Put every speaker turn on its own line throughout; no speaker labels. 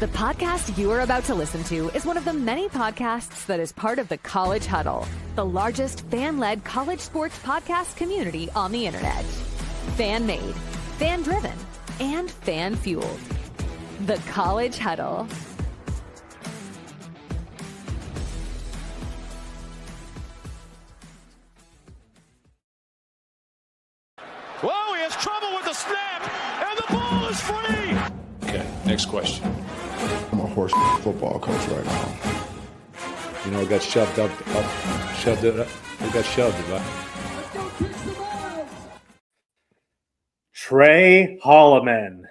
The podcast you are about to listen to is one of the many podcasts that is part of the College Huddle, the largest fan-led college sports podcast community on the internet. Fan-made, fan-driven, and fan-fueled. The College Huddle.
Whoa, he has trouble with the snap, and the ball is free!
Okay, next question.
I'm a horse football coach right now.
You know, it got shoved up. It got shoved up.
Trey Holloman,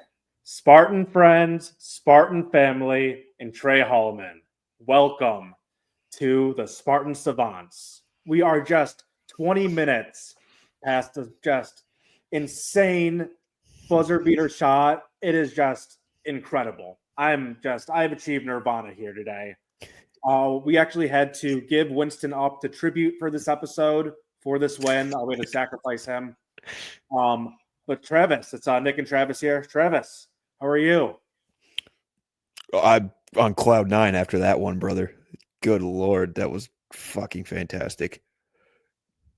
Spartan friends, Spartan family, and Trey Holloman. Welcome to the Spartan Savants. We are just 20 minutes past the just insane buzzer beater shot. It is just incredible. I've achieved nirvana here today. We actually had to give Winston up to tribute for this episode, for this win. We had to sacrifice him. But Travis, it's Nick and Travis here. Travis, how are you?
I'm on cloud nine after that one, brother. Good Lord, that was fucking fantastic.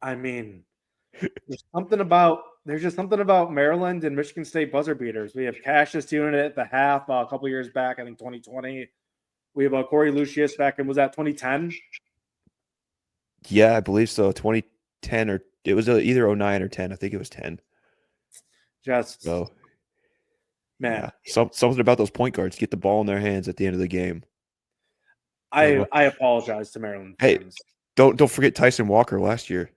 I mean, there's just something about Maryland and Michigan State buzzer beaters. We have Cassius doing it at the half a couple years back, I think 2020. We have Corey Lucius back in, was that 2010?
Yeah, I believe so. 2010, or it was either 09 or 10. I think it was 10.
Just
so,
man,
yeah. Something about those point guards get the ball in their hands at the end of the game.
I apologize to Maryland fans.
Hey, don't forget Tyson Walker last year.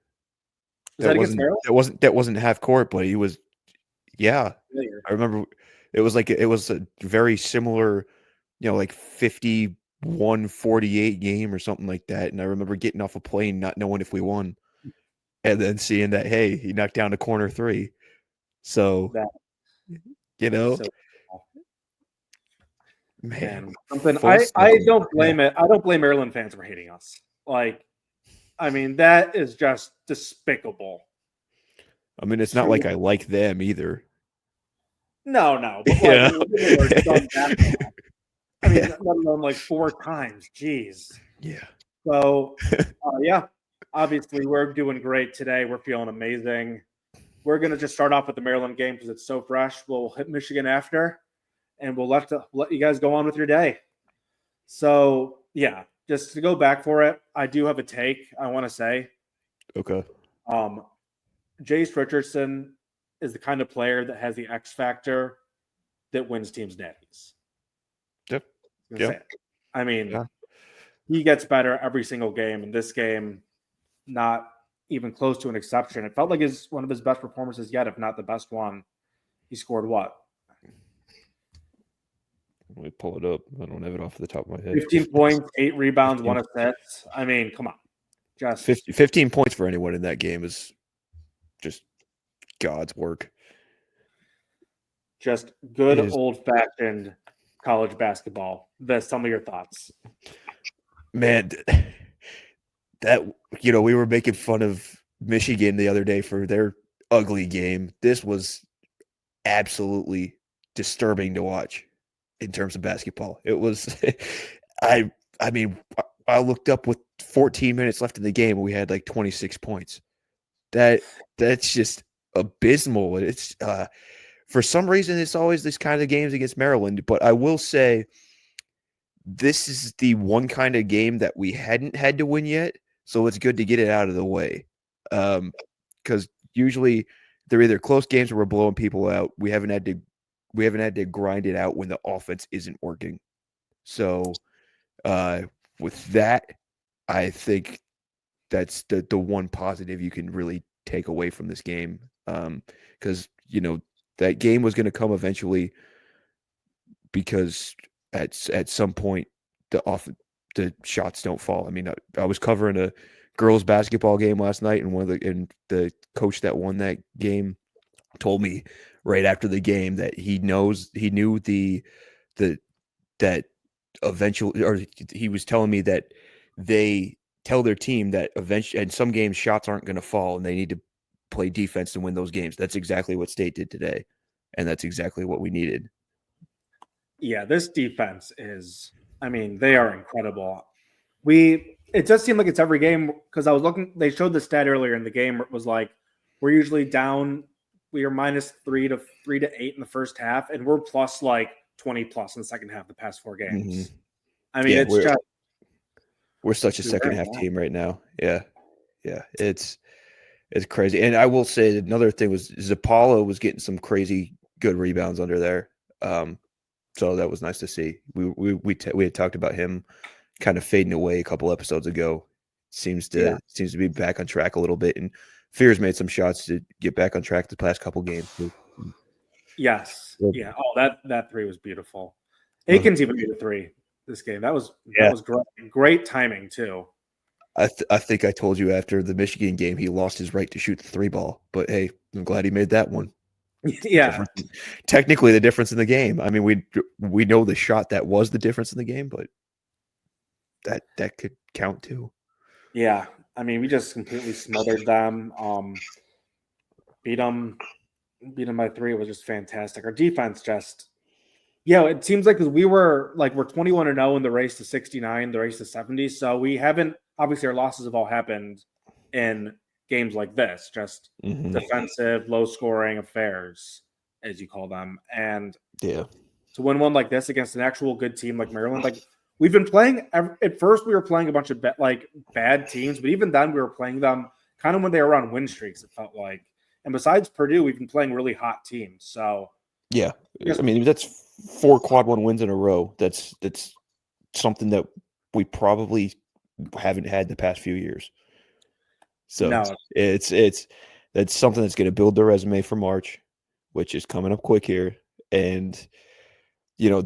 That
wasn't half court, but he was. Yeah, I remember it was a very similar, like 51-48 game or something like that. And I remember getting off a plane not knowing if we won, and then seeing that he knocked down a corner three. So, man,
something I don't blame it. I don't blame Maryland fans for hating us. That is just despicable.
I mean, it's not like I like them either.
No. But let alone 4 times. Jeez.
Yeah.
So, obviously we're doing great today. We're feeling amazing. We're going to just start off with the Maryland game because it's so fresh. We'll hit Michigan after, and we'll let you guys go on with your day. So, yeah, just to go back for it, I do have a take I want to say.
Okay.
Jace Richardson is the kind of player that has the X factor that wins teams natties.
Yep.
He gets better every single game. In this game, not even close to an exception. It felt like one of his best performances yet, if not the best one. He scored what?
Let me pull it up. I don't have it off the top of my head.
15 points, 8 rebounds, 1 assist. I mean, come on. Just
15 points for anyone in that game is just God's work.
Just good old-fashioned college basketball. Some of your thoughts.
Man, that we were making fun of Michigan the other day for their ugly game. This was absolutely disturbing to watch in terms of basketball. It was I looked up with 14 minutes left in the game and we had 26 points. That's just abysmal. It's for some reason it's always this kind of games against Maryland, but I will say this is the one kind of game that we hadn't had to win yet. So it's good to get it out of the way. Because usually they're either close games where we're blowing people out. We haven't had to grind it out when the offense isn't working. So with that, I think that's the one positive you can really take away from this game. Because that game was going to come eventually, because at some point the shots don't fall. I mean, I was covering a girls basketball game last night, and the coach that won that game told me right after the game that he knew that eventually, or he was telling me that they tell their team that eventually, and some games shots aren't going to fall, and they need to play defense to win those games. That's exactly what State did today, and that's exactly what we needed.
Yeah, this defense is, I mean, they are incredible. It does seem like it's every game because I was looking, they showed the stat earlier in the game. It was like, we're usually down, we are minus 3 to 8 in the first half, and we're plus like 20 plus in the second half the past 4 games. I mean,
Yeah,
it's just,
we're such a second half
yeah.
team right now. Yeah. Yeah. It's crazy. And I will say another thing was Zapala was getting some crazy good rebounds under there. So that was nice to see. We had talked about him kind of fading away a couple episodes ago. Seems to be back on track a little bit, and Fears made some shots to get back on track the past couple games too.
Yes. Yeah. Oh, that three was beautiful.
Uh-huh.
Aikens even made a three this game. That was great timing too.
I think I told you after the Michigan game he lost his right to shoot the 3-ball, but hey, I'm glad he made that one.
Yeah.
Technically the difference in the game. I mean, we know the shot that was the difference in the game, but that could count too.
Yeah. I mean, we just completely smothered them. Beat them by 3. It was just fantastic. Our defense just, it seems like we're 21-0 in the race to 69, the race to 70. So we haven't, obviously our losses have all happened in games like this, just defensive, low scoring affairs, as you call them. And to win one like this against an actual good team like Maryland, like we've been playing at first, we were playing a bunch of bad teams, but even then we were playing them kind of when they were on win streaks, it felt like. And besides Purdue, we've been playing really hot teams. So
yeah, I mean, that's 4 quad 1 wins in a row. That's something that we probably haven't had the past few years. So it's something that's going to build the resume for March, which is coming up quick here. And you know,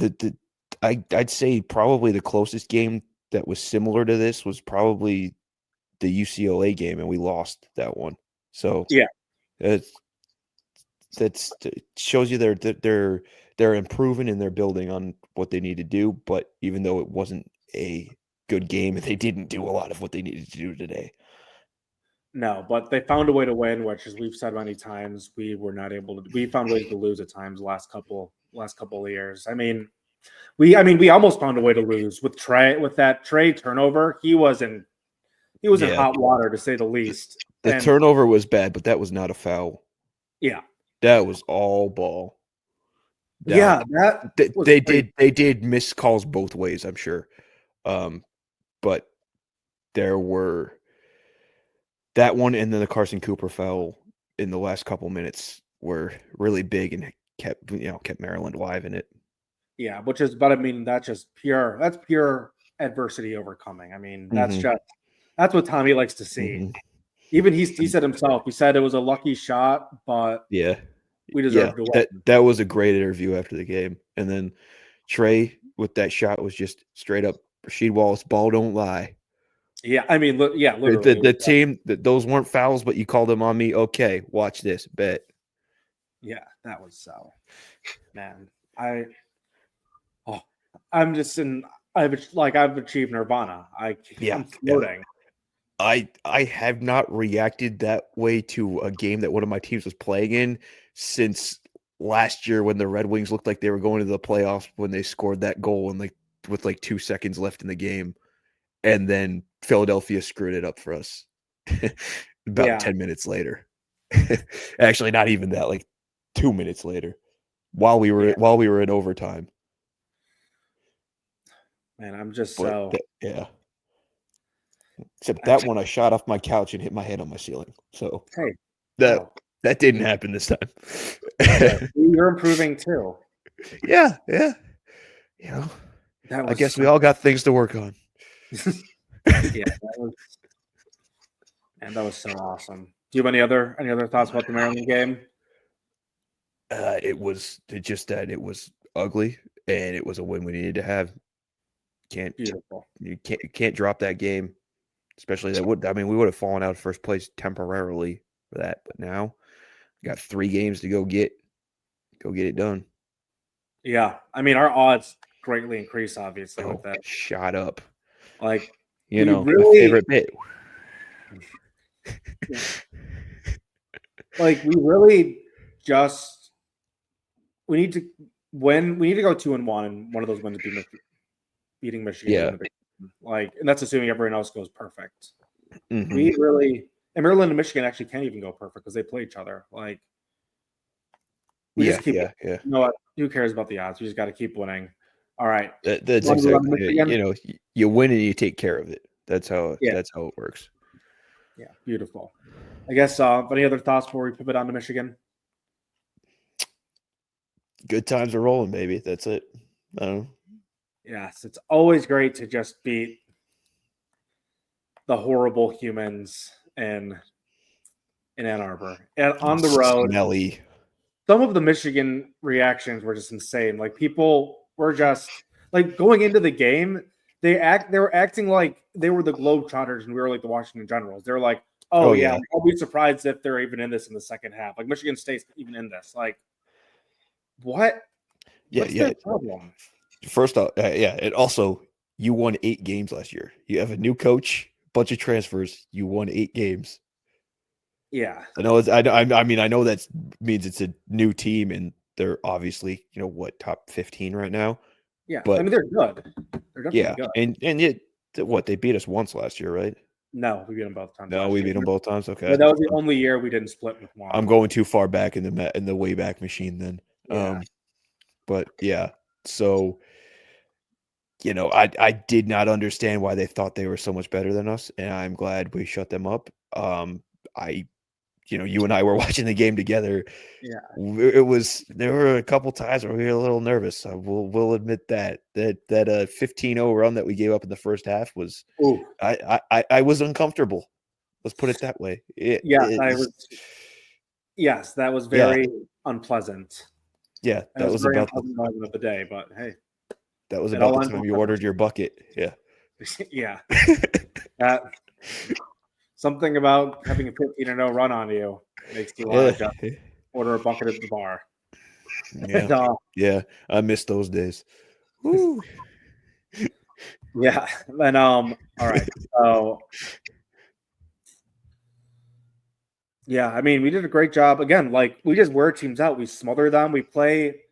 I'd say probably the closest game that was similar to this was probably the UCLA game, and we lost that one. So it shows you they're improving and they're building on what they need to do. But even though it wasn't a good game, they didn't do a lot of what they needed to do today.
No, but they found a way to win, which, as we've said many times, we were not able to. We found ways to lose at times the last couple of years. I mean, we almost found a way to lose with that Trey turnover. He was in hot water, to say the least.
The turnover was bad, but that was not a foul.
Yeah,
that was all ball.
They
did miss calls both ways, I'm sure. But there were that one, and then the Carson Cooper foul in the last couple minutes were really big and kept Maryland alive in it.
Yeah, but I mean, that's pure adversity overcoming. I mean, that's what Tommy likes to see. Even he said himself, he said it was a lucky shot, but we deserved to win.
That was a great interview after the game. And then Trey with that shot was just straight up Rasheed Wallace, ball don't lie.
Yeah, I mean, literally.
The team, those weren't fouls, but you called them on me. Okay, watch this, bet.
Yeah, that was so. Man, I'm just I've achieved nirvana. I'm floating.
I have not reacted that way to a game that one of my teams was playing in since last year when the Red Wings looked like they were going to the playoffs when they scored that goal and with 2 seconds left in the game, and then Philadelphia screwed it up for us about 10 minutes later. Actually, not even that, 2 minutes later, while we were in overtime.
Man, I'm just
Except that one, I shot off my couch and hit my head on my ceiling. So that didn't happen this time.
You're improving too.
Yeah. I guess we all got things to work on.
That was so awesome. Do you have any other thoughts about the Maryland game?
It was just that it was ugly, and it was a win we needed to have. You can't drop that game, especially we would have fallen out of first place temporarily for that, but now we got 3 games to go get it done.
Yeah, I mean, our odds greatly increase, obviously, with that.
Shot up.
My
favorite bit.
We really just we need to when we need to go 2-1, and one of those wins would be beating Michigan.
Yeah.
In the Big Ten. Like, and that's assuming everyone else goes perfect.
Mhm.
We really, and Maryland and Michigan actually can't even go perfect because they play each other. Like, we just keep.
Yeah.
You know what? Who cares about the odds? We just got to keep winning. All right.
That's
Wanna move on to
exactly it.
Michigan?
You know, you win and you take care of it. That's how
Yeah.
it works.
Yeah, beautiful. I guess. Any other thoughts before we pivot on to Michigan?
Good times are rolling, baby. That's it. I don't know.
Yes, it's always great to just beat the horrible humans in Ann Arbor and on the road.
Smelly.
Some of the Michigan reactions were just insane. Like, people were just like going into the game. They were acting like they were the Globetrotters and we were like the Washington Generals. They were like, "Oh yeah, I'll be surprised if they're even in this in the second half." Like, Michigan State's even in this. Like, what? What's their problem?
First off, and also you won 8 games last year. You have a new coach, bunch of transfers. You won 8 games.
Yeah,
I know. I mean, I know that means it's a new team, and they're obviously, top 15 right now.
yeah.
But
I mean, they're good. They're definitely good.
and yet, what, they beat us once last year, right?
No, we beat them both times.
No,
last
we
year.
beat them both times. Okay,
But that was the only year we didn't split with one.
I'm going too far back in the Wayback Machine then.
Yeah.
But yeah, so I did not understand why they thought they were so much better than us, and I'm glad we shut them up. You and I were watching the game together.
Yeah.
There were a couple times where we were a little nervous. We'll admit that 15-0 run that we gave up in the first half was.
Ooh.
I was uncomfortable. Let's put it that way.
Yes, that was very unpleasant.
Yeah, that was
very
about
unpleasant moment of the day. But hey,
that was about the time you ordered your bucket. Yeah.
Yeah. Something about having a 15-0 run on you makes you want to just order a bucket at the bar.
Yeah, yeah, I miss those days. Woo.
Yeah, and all right. So, yeah, I mean, we did a great job. Again, like, we just wear teams out. We smother them. We play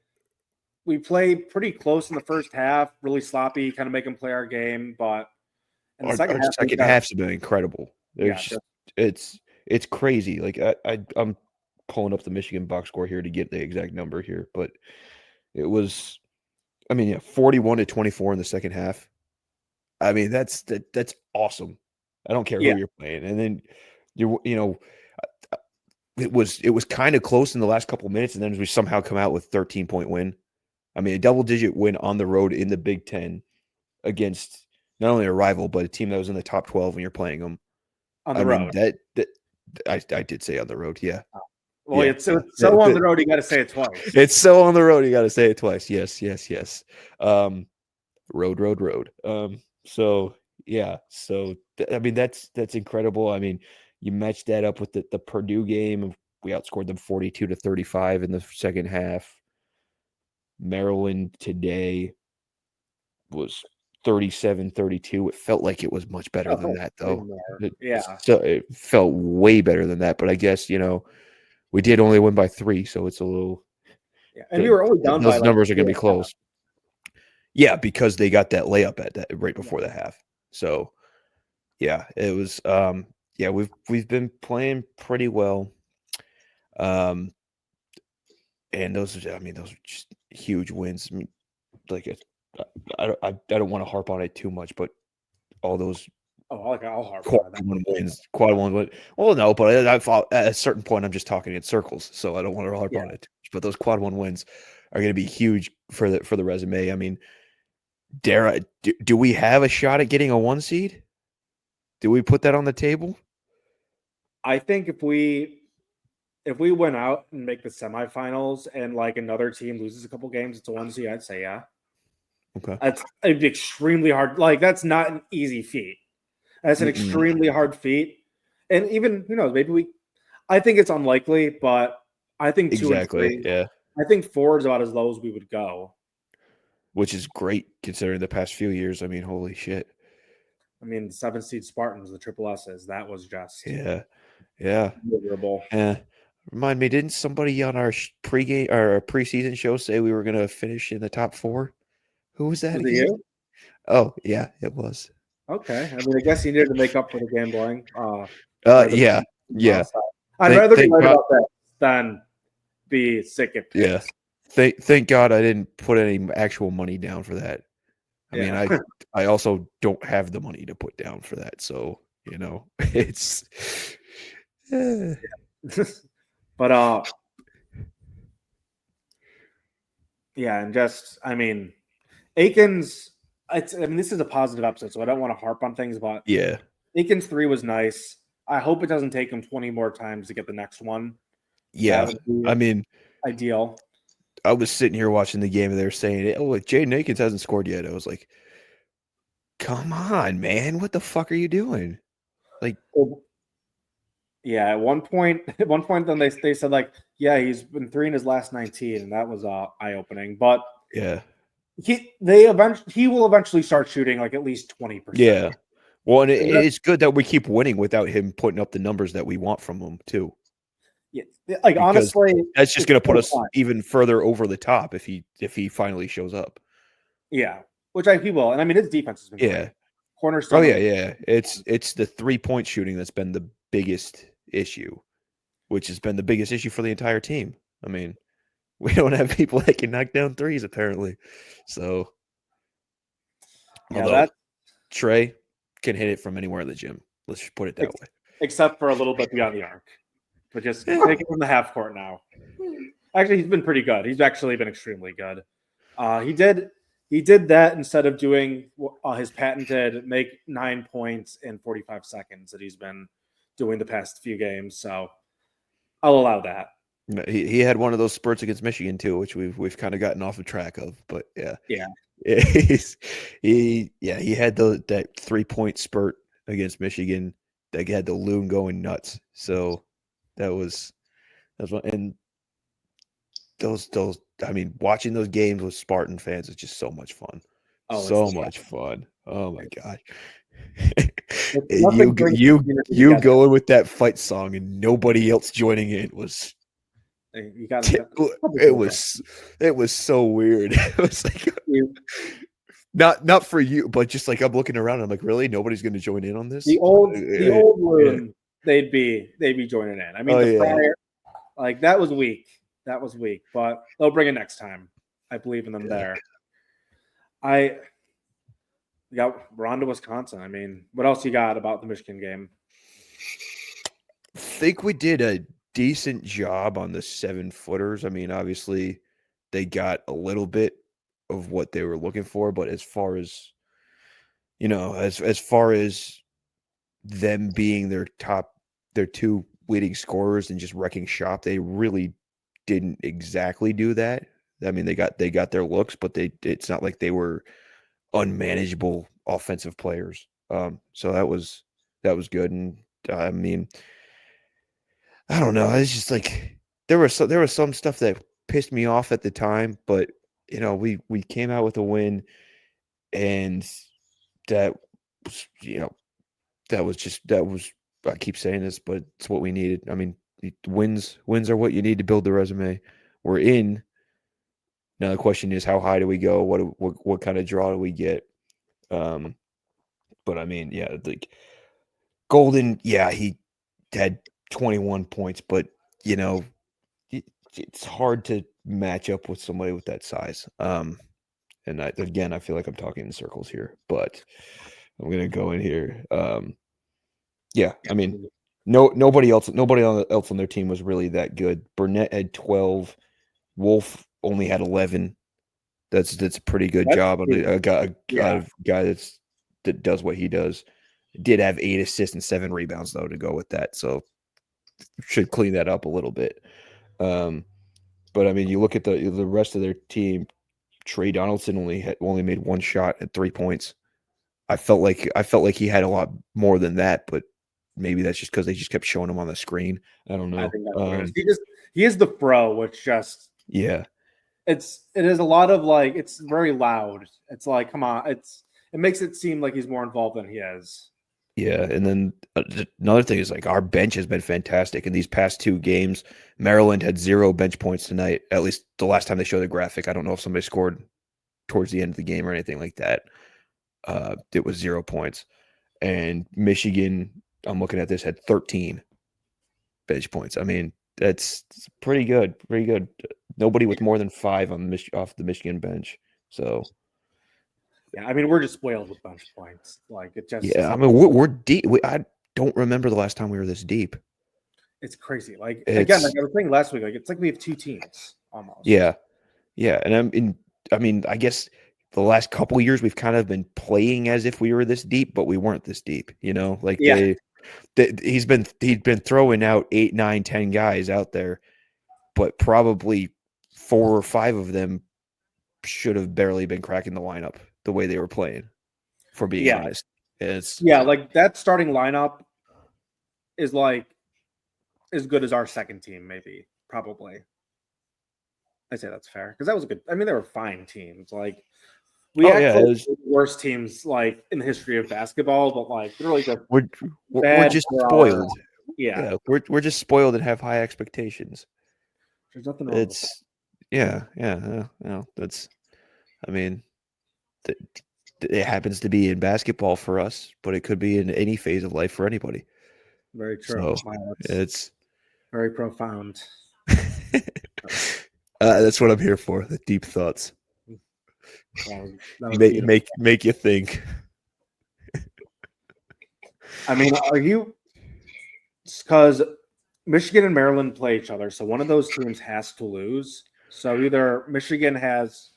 pretty close in the first half, really sloppy, kind of make them play our game. But in the second
half's been incredible.
Yeah,
it's crazy. Like, I'm pulling up the Michigan box score here to get the exact number here, but it was, 41-24 in the second half. I mean, that's awesome. I don't care who you're playing, and then it was kind of close in the last couple of minutes, and then we somehow come out with 13-point win. I mean, a double-digit win on the road in the Big Ten against not only a rival but a team that was in the top 12 when you're playing them
on the road.
I did say on the road, yeah.
Well, it's so on the road, you got to say it twice.
It's so on the road, you got to say it twice. Yes. Road. So yeah. So I mean, that's incredible. I mean, you match that up with the Purdue game. We outscored them 42-35 in the second half. Maryland today was 37-32. It felt like it was much better than that, though. It felt way better than that. But I guess we did only win by 3, so it's a little.
Yeah, and we were only down by.
Those numbers are going to be close. Yeah, because they got that layup at that right before the half. So, yeah, it was. We've been playing pretty well. And those are just huge wins. I mean, I don't want to harp on it too much, but all those.
I'll harp on that.
Quad one wins. Well, no, but I thought at a certain point I'm just talking in circles, so I don't want to harp on it. But those quad one wins are going to be huge for the resume. I mean, do we have a shot at getting a 1 seed? Do we put that on the table? I
think if we went out and make the semifinals and like another team loses a couple games, it's a 1 seed. I'd say yeah.
Okay,
it'd be extremely hard. Like, that's not an easy feat. That's an extremely hard feat. And even, who knows, I think it's unlikely, but I think 2 and 3.
Yeah.
I think 4 is about as low as we would go.
Which is great considering the past few years. I mean, holy shit.
I mean, the 7 seed Spartans, the triple S's, that was just
miserable.
Yeah.
Remind me, didn't somebody on our pregame or preseason show say we were going to finish in the top 4? Who was that
Was it
again?
you?
Oh, yeah, it was.
Okay. I mean, I guess you needed to make up for the gambling.
Yeah.
I'd rather be
Thank
right
God,
about that than be sick at
yeah.
picks.
Thank God I didn't put any actual money down for that. I mean,
Yeah.
I also don't have the money to put down for that, so it's. eh.
But yeah, and just I mean, Aikens. This is a positive episode, so I don't want to harp on things, but
Yeah,
Aikens 3 was nice. I hope it doesn't take him 20 more times to get the next one.
yeah.
That would be
I mean,
ideal.
I was sitting here watching the game, and they were saying, "Oh, Jaden Akins hasn't scored yet." I was like, "Come on, man! What the fuck are you doing?" Like,
Yeah, at one point, then they said like, yeah, he's been 3 in his last 19, and that was eye opening. But
yeah,
he will eventually start shooting like at least 20%.
yeah. Well, and it's good that we keep winning without him putting up the numbers that we want from him too.
Yeah, like
Because
honestly,
that's just going to put us
fine.
even further over the top if he finally shows up.
Yeah, which he will, and I mean his defense has been
Yeah.
great. Cornerstone.
Oh yeah. It's the 3-point shooting that's been the biggest issue, which has been the biggest issue for the entire team. I mean, we don't have people that can knock down threes apparently. So,
Yeah,
although
that
Trey can hit it from anywhere in the gym. Let's just put it that way.
except for a little bit beyond the arc, but just take it from the half court now. Actually, he's been pretty good. He's actually been extremely good. He did that instead of doing his patented make 9 points in 45 seconds that he's been doing the past few games. So I'll allow that.
He had one of those spurts against Michigan too, which we've kind of gotten off of track of. But yeah, he had that 3-point spurt against Michigan that had the loon going nuts. So that's one. And those I mean, watching those games with Spartan fans is just so much fun. So much fun. Oh my god. you going with that fight song and nobody else joining in was it was so weird. It was like not for you, but just like I'm looking around and I'm like, really? Nobody's gonna join in on this?
The old room, they'd be joining in. I mean prior, like that was weak. That was weak, but they'll bring it next time. I believe in them there. We're on to Wisconsin. I mean, what else you got about the Michigan game?
I think we did a decent job on the 7-footers. I mean, obviously, they got a little bit of what they were looking for, but as far as as far as them being their 2 leading scorers and just wrecking shop, they really didn't exactly do that. I mean, they got their looks, but it's not like they were unmanageable offensive players. So that was good. And I mean, I don't know. It's just like there was some stuff that pissed me off at the time, but we came out with a win, and that was I keep saying this, but it's what we needed. I mean, wins are what you need to build the resume. We're in. Now the question is, how high do we go? What kind of draw do we get? But I mean, yeah, like Golden, yeah, he had 21 points, but it's hard to match up with somebody with that size. And I feel like I'm talking in circles here, but I'm gonna go in here. Yeah, I mean, nobody else on their team was really that good. Burnett had 12. Wolf only had 11. That's a pretty good job. A guy that does what he does. Did have 8 assists and 7 rebounds though to go with that, so should clean that up a little bit. But I mean, you look at the rest of their team. Trey Donaldson only made 1 shot at 3 points. I felt like he had a lot more than that, but maybe that's just because they just kept showing him on the screen. I don't know.
I think that's what it is. He is the pro, which just it is a lot of like it's very loud. It's like, come on, it makes it seem like he's more involved than he is.
Yeah, and then another thing is like our bench has been fantastic in these past 2 games. Maryland had 0 bench points tonight. At least the last time they showed the graphic. I don't know if somebody scored towards the end of the game or anything like that. It was 0 points. And Michigan, I'm looking at this, had 13 bench points. I mean, that's pretty good. Pretty good. Nobody with more than 5 on off the Michigan bench. So
Yeah, I mean, we're just spoiled with bunch points. Like it just
yeah, I mean we're deep. I don't remember the last time we were this deep.
it's crazy. Like again,
It's
like I was saying last week, like it's like we have 2 teams almost.
yeah, and I mean, I guess the last couple years we've kind of been playing as if we were this deep, but we weren't this deep. You know, like
Yeah.
he's been throwing out 8, 9, 10 guys out there, but probably 4 or 5 of them should have barely been cracking the lineup the way they were playing. For being honest, it's
like that starting lineup is like as good as our second team, maybe, probably. I'd say that's fair because that was a good. I mean, they were fine teams. Like we actually
was,
the worst teams like in the history of basketball, but like literally just
we're just spoiled.
Yeah,
we're just spoiled and have high expectations.
there's nothing wrong.
It's yeah. That's I mean, it happens to be in basketball for us, but it could be in any phase of life for anybody.
Very true.
So
Wow,
it's
very profound.
that's what I'm here for. The deep thoughts.
That was
Make you think.
I mean, are you? Because Michigan and Maryland play each other, so one of those teams has to lose. So either Michigan has.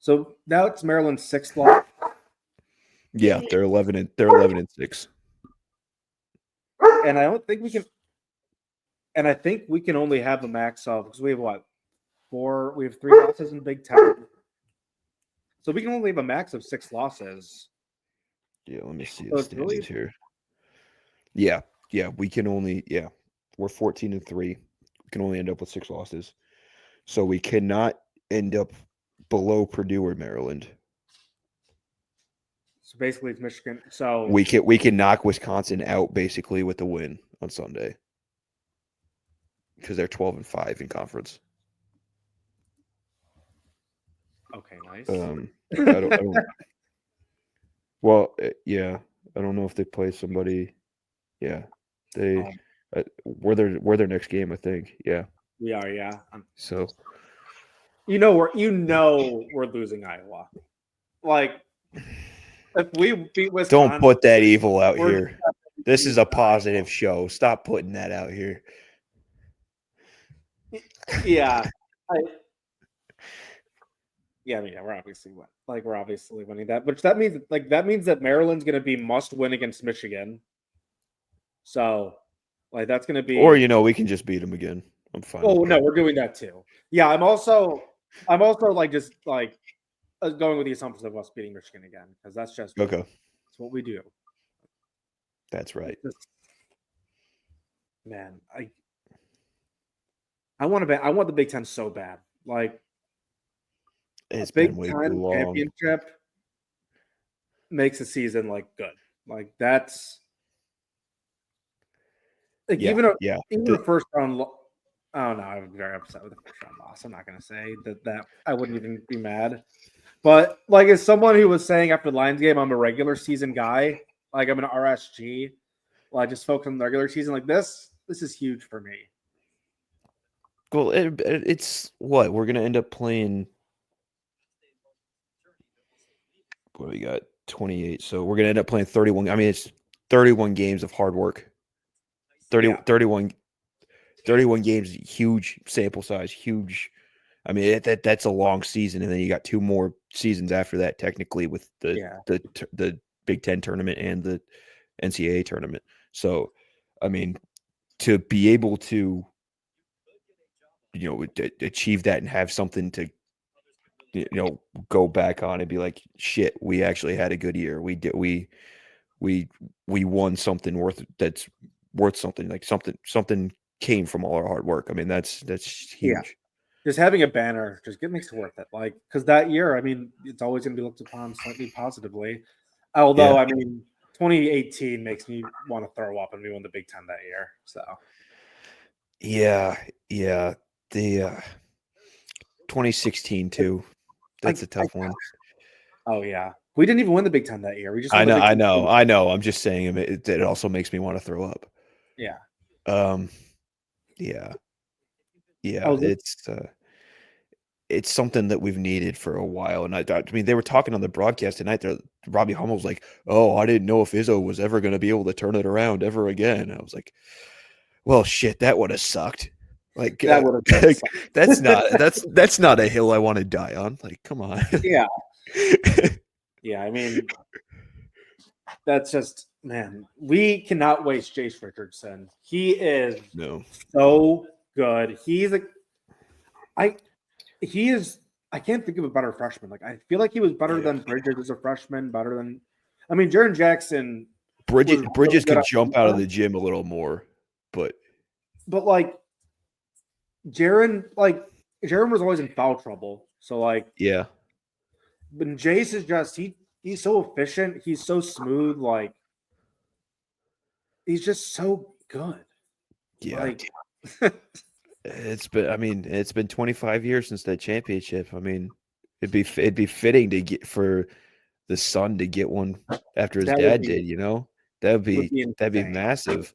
So now it's Maryland's 6th loss.
Yeah, they're 11-6.
And I don't think we can. And I think we can only have a max of because we have what 4. We have 3 losses in Big Ten. So we can only have a max of 6 losses.
Yeah, let me see
So
the
it's really-
standings here. Yeah, we can only we're 14-3. We can only end up with 6 losses. So we cannot end up below Purdue or Maryland.
So basically, it's Michigan. So
We can knock Wisconsin out basically with the win on Sunday because they're 12-5 in conference.
okay, nice.
I don't. Well, yeah, I don't know if they play somebody. Yeah, they. We're their next game, I think. Yeah,
We are, yeah.
so
we're losing Iowa. Like if we beat Wisconsin,
don't put that evil out
we're
here. This is a positive show. Stop putting that out here.
Yeah. We're obviously winning that, which that means that Maryland's going to be must win against Michigan. So, like that's going to be,
Or we can just beat them again. I'm fine.
Oh no, we're doing that too. Yeah, I'm also like just like going with the assumption of us beating Michigan again because that's just
Okay.
That's what we do.
That's right.
Man, I want the Big Ten so bad. Like
It's
Big
been way
Ten
too long.
championship makes a season like good. Like that's like even the first round. Oh no, I'm very upset with the first round loss. I'm not gonna say that I wouldn't even be mad. But like as someone who was saying after the Lions game, I'm a regular season guy. Like I'm an RSG. Well, I just focus on the regular season. Like this is huge for me.
Well, it's what we're gonna end up playing. What do we got? 28. So we're gonna end up playing 31. I mean, it's 31 games of hard work. 31 games, huge sample size, huge. I mean, that's a long season, and then you got 2 more seasons after that, technically, with the Big Ten tournament and the NCAA tournament. So, I mean, to be able to, achieve that and have something to, go back on and be like, shit, we actually had a good year. We won something that's worth something. Like something came from all our hard work. I mean, that's huge.
Yeah. Just having a banner makes it worth it. Like, because that year, I mean, it's always going to be looked upon slightly positively. Although, I mean, 2018 makes me want to throw up, and we won the Big Ten that year. So
Yeah. The 2016 too. That's a tough one.
Oh yeah, we didn't even win the Big Ten that year. We just won
I
the
know,
Big
I
Ten.
know, I know. I'm just saying it also makes me want to throw up.
Yeah.
Yeah.
Oh,
It's something that we've needed for a while. And I mean, they were talking on the broadcast tonight. Robbie Hummel was like, "Oh, I didn't know if Izzo was ever going to be able to turn it around ever again." And I was like, "Well, shit, that would have sucked." Like,
that would have
like, that's not a hill I want to die on. Like, come on.
Yeah. Yeah, I mean, that's just, man, we cannot waste Jace Richardson. He is so good. I can't think of a better freshman. Like, I feel like he was better than Bridges as a freshman, Jaren Jackson.
Bridges could jump out of the gym a little more, but
like Jaren was always in foul trouble. So like,
yeah.
But Jace is just he's so efficient. He's so smooth. Like, he's just so good.
Yeah.
Like,
it's been 25 years since that championship. I mean, it'd be fitting to get for the son to get one after his dad did, you know? That'd be massive.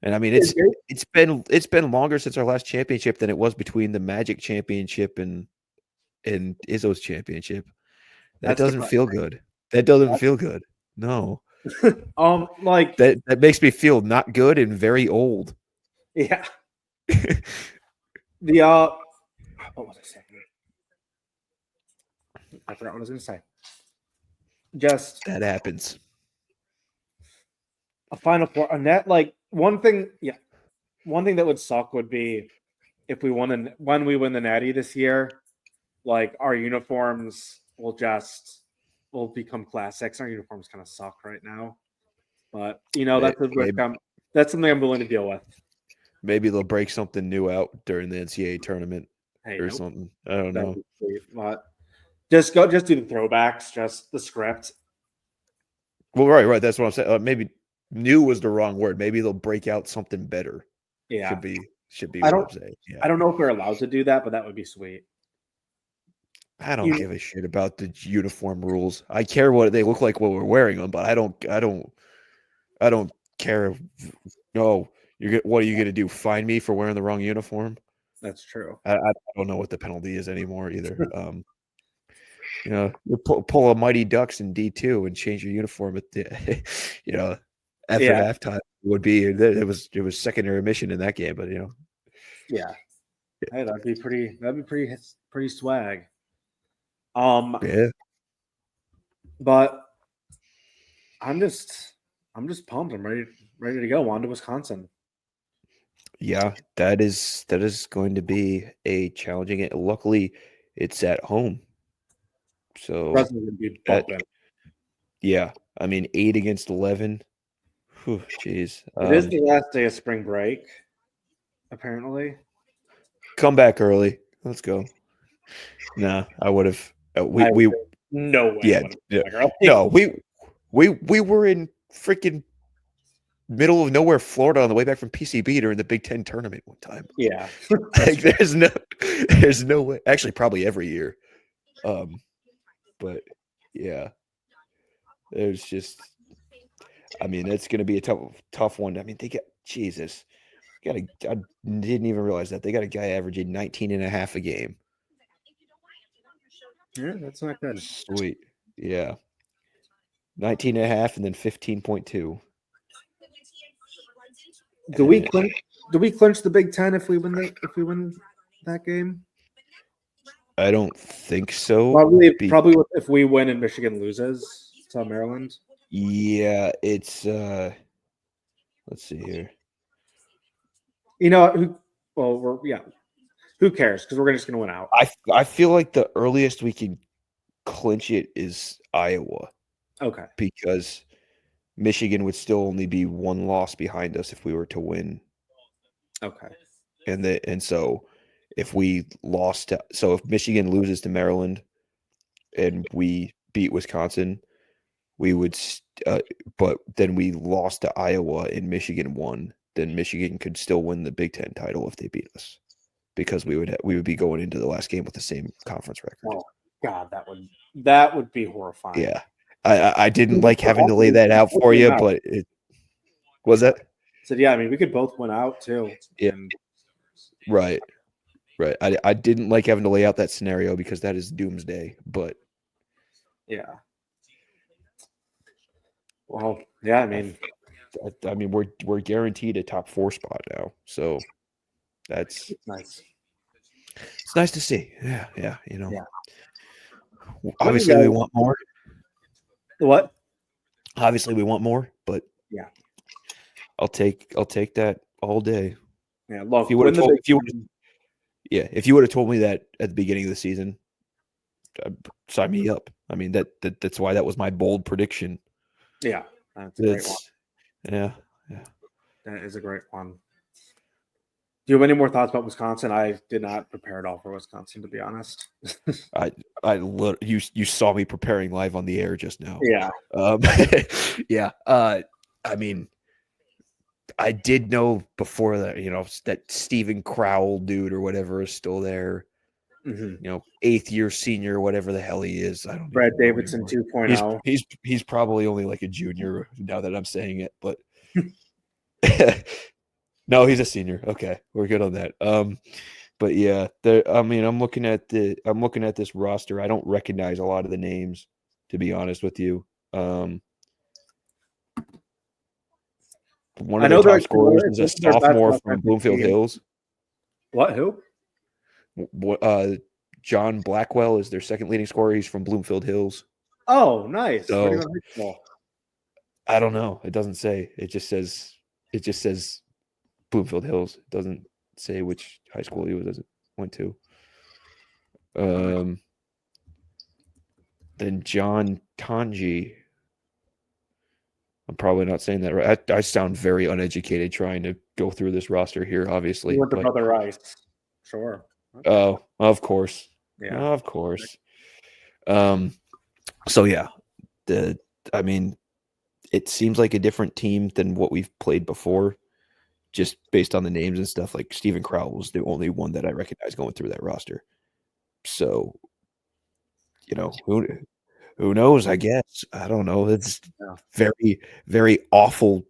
And I mean, it's been longer since our last championship than it was between the Magic championship and Izzo's championship. That doesn't feel good. That doesn't feel good. No.
like
that makes me feel not good and very old.
Yeah. What was I saying? I forgot what I was going to say. Just
that happens.
A Final Four on that. Like, one thing that would suck would be if when we win the Natty this year, like, our uniforms will become classics. Our uniforms kind of suck right now, but that's something I'm willing to deal with.
Maybe they'll break something new out during the NCAA tournament something. I don't know.
But just do the throwbacks, just the script.
Well, right. That's what I'm saying. Maybe new was the wrong word. Maybe they'll break out something better.
Yeah,
should be. What I'm saying. Yeah.
I don't know if we're allowed to do that, but that would be sweet.
I don't give a shit about the uniform rules. I care what they look like when we're wearing them, but I don't care. No, what are you gonna do? Fine me for wearing the wrong uniform?
That's true.
I don't know what the penalty is anymore either. You pull a Mighty Ducks in D2 and change your uniform at the, after halftime would be it was second intermission in that game, but
yeah, hey, that'd be pretty swag.
Yeah,
but I'm just pumped. I'm ready to go on to Wisconsin.
Yeah, that is going to be a challenging. Luckily, it's at home. So yeah, I mean 8 against 11. Jeez,
it is the last day of spring break. Apparently,
come back early. Let's go. Nah, I would have. We
no way.
Yeah, no. We were in freaking middle of nowhere, Florida, on the way back from PCB during the Big Ten tournament one time.
Yeah,
like, there's no way. Actually, probably every year. But yeah, there's just. I mean, it's going to be a tough one. I mean, they got Jesus. I didn't even realize that they got a guy averaging 19.5 a game.
Yeah, that's not good.
Sweet, yeah. 19.5 and then 15.2.
Do we clinch the Big Ten if we win that game?
I don't think so.
Probably if we win and Michigan loses to Maryland.
Yeah, it's let's see here.
Who cares? Because we're just going to win out.
I feel like the earliest we can clinch it is Iowa.
Okay.
Because Michigan would still only be one loss behind us if we were to win.
Okay.
And so if we if Michigan loses to Maryland and we beat Wisconsin, we would, but then we lost to Iowa and Michigan won. Then Michigan could still win the Big Ten title if they beat us, because we would be going into the last game with the same conference record.
Oh God, that would be horrifying.
Yeah, I didn't like having to lay that out for you, but it was that.
So yeah, I mean, we could both win out too.
Yeah, right. I didn't like having to lay out that scenario because that is doomsday. But
yeah. Well, yeah, I mean,
we're guaranteed a top 4 spot now, so that's
nice.
It's nice to see. Yeah.
Yeah.
Obviously, we want more.
What?
Obviously, we want more, but
yeah,
I'll take that all day.
Yeah, look,
if you would have told me that at the beginning of the season, sign me up. I mean, that's why that was my bold prediction.
Yeah, that's a great one.
Yeah.
That is a great one. Do you have any more thoughts about Wisconsin? I did not prepare at all for Wisconsin, to be honest.
You saw me preparing live on the air just now.
Yeah.
Yeah. I mean, I did know before that, that Stephen Crowell dude or whatever is still there.
Mm-hmm.
8th year senior, whatever the hell he is. I don't know.
Brad Davidson 2.0.
He's probably only like a junior now that I'm saying it, but no, he's a senior. Okay, we're good on that. But yeah, I'm looking at this roster. I don't recognize a lot of the names, to be honest with you. One of the top scorers is a sophomore from Bloomfield Hills.
What? Who?
John Blackwell is their second leading scorer. He's from Bloomfield Hills.
Oh, nice.
So, I don't know. It doesn't say. It just says Bloomfield Hills. It doesn't say which high school he went to. Then John Tanji. I'm probably not saying that right. I sound very uneducated trying to go through this roster here, obviously.
You went to Brother Rice. Sure.
Oh, of course.
Yeah.
Of course. So yeah, it seems like a different team than what we've played before, just based on the names and stuff. Like Stephen Crowell was the only one that I recognize going through that roster. So, who knows? I guess I don't know. It's very, very awful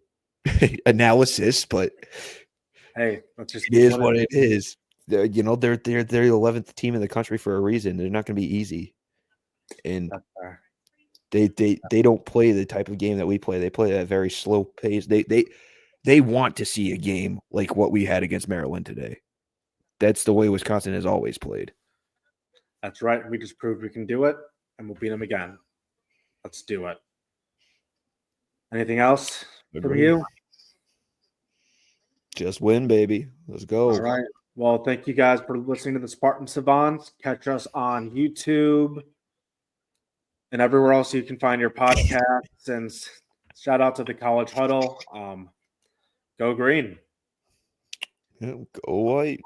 analysis, but
hey, that's just
it is what it is. They're the 11th team in the country for a reason. They're not going to be easy, and they don't play the type of game that we play. They play at a very slow pace. They want to see a game like what we had against Maryland today. That's the way Wisconsin has always played.
That's right. We just proved we can do it, and we'll beat them again. Let's do it. Anything else from you?
Just win, baby. Let's go.
All right. Well, thank you guys for listening to the Spartan Savants. Catch us on YouTube and everywhere else you can find your podcasts. And shout out to the College Huddle. Go green.
Yeah, go white.